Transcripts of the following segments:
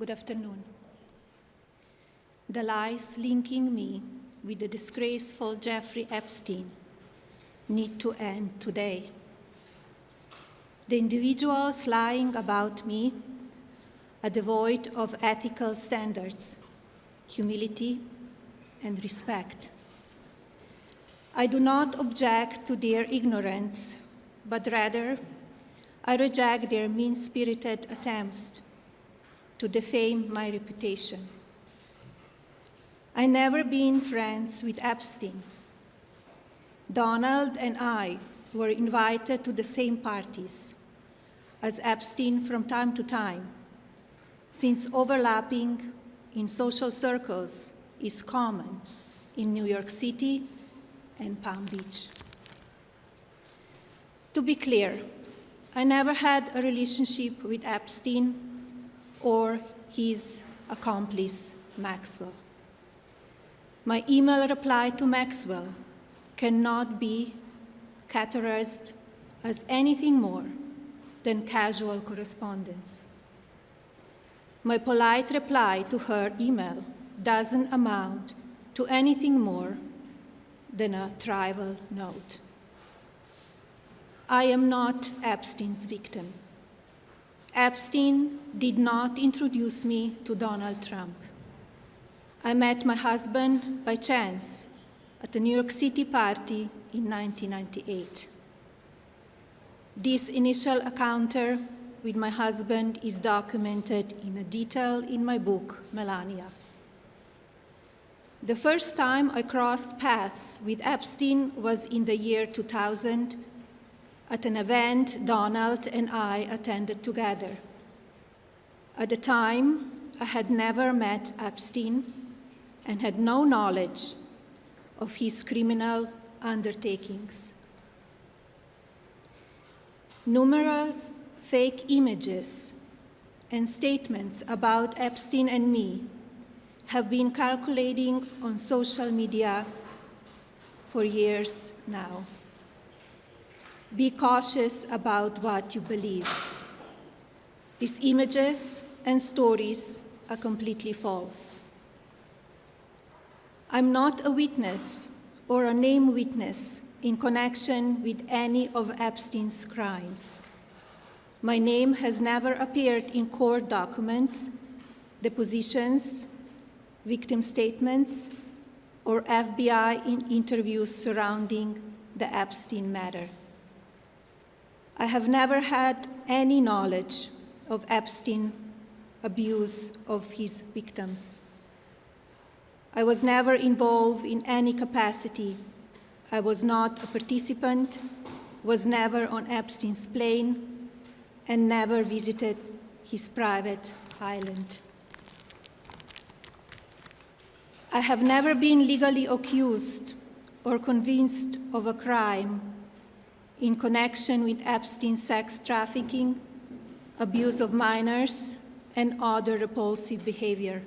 Good afternoon. The lies linking me with the disgraceful Jeffrey Epstein need to end today. The individuals lying about me are devoid of ethical standards, humility, and respect. I do not object to their ignorance, but rather I reject their mean-spirited attempts to defame my reputation. I never been friends with Epstein. Donald and I were invited to the same parties as Epstein from time to time, since overlapping in social circles is common in New York City and Palm Beach. To be clear, I never had a relationship with Epstein or his accomplice, Maxwell. My email reply to Maxwell cannot be categorized as anything more than casual correspondence. My polite reply to her email doesn't amount to anything more than a trivial note. I am not Epstein's victim. Epstein did not introduce me to Donald Trump. I met my husband by chance at a New York City party in 1998. This initial encounter with my husband is documented in detail in my book, Melania. The first time I crossed paths with Epstein was in the year 2000 at an event Donald and I attended together. At the time, I had never met Epstein and had no knowledge of his criminal undertakings. Numerous fake images and statements about Epstein and me have been circulating on social media for years now. Be cautious about what you believe. These images and stories are completely false. I'm not a witness or a named witness in connection with any of Epstein's crimes. My name has never appeared in court documents, depositions, victim statements, or FBI interviews surrounding the Epstein matter. I have never had any knowledge of Epstein's abuse of his victims. I was never involved in any capacity. I was not a participant, was never on Epstein's plane, and never visited his private island. I have never been legally accused or convinced of a crime in connection with Epstein's sex trafficking, abuse of minors, and other repulsive behavior.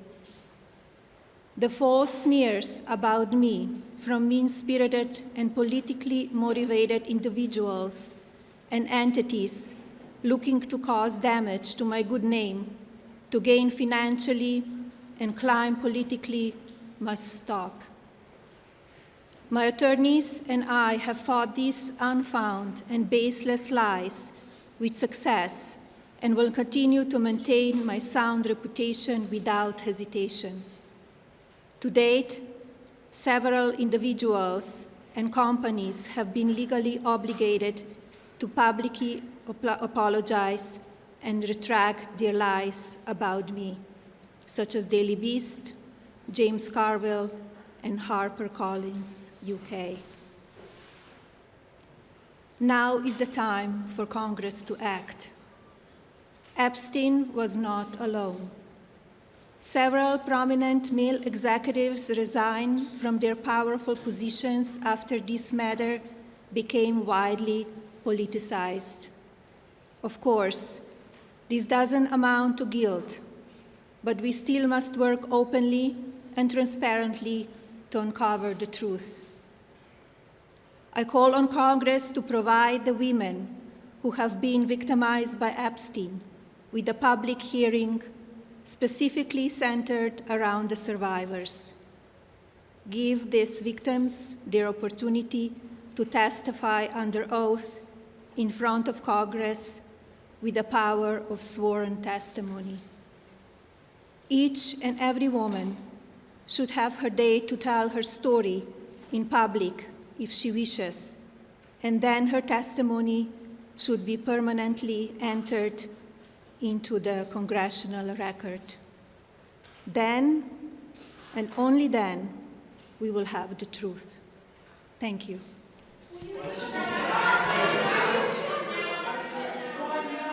The false smears about me from mean-spirited and politically motivated individuals and entities looking to cause damage to my good name, to gain financially and climb politically, must stop. My attorneys and I have fought these unfounded and baseless lies with success and will continue to maintain my sound reputation without hesitation. To date, several individuals and companies have been legally obligated to publicly apologize and retract their lies about me, such as Daily Beast, James Carville, and HarperCollins, UK. Now is the time for Congress to act. Epstein was not alone. Several prominent male executives resigned from their powerful positions after this matter became widely politicized. Of course, this doesn't amount to guilt, but we still must work openly and transparently to uncover the truth. I call on Congress to provide the women who have been victimized by Epstein with a public hearing specifically centered around the survivors. Give these victims their opportunity to testify under oath in front of Congress with the power of sworn testimony. Each and every woman should have her day to tell her story in public if she wishes, and then her testimony should be permanently entered into the congressional record. Then, and only then, we will have the truth. Thank you.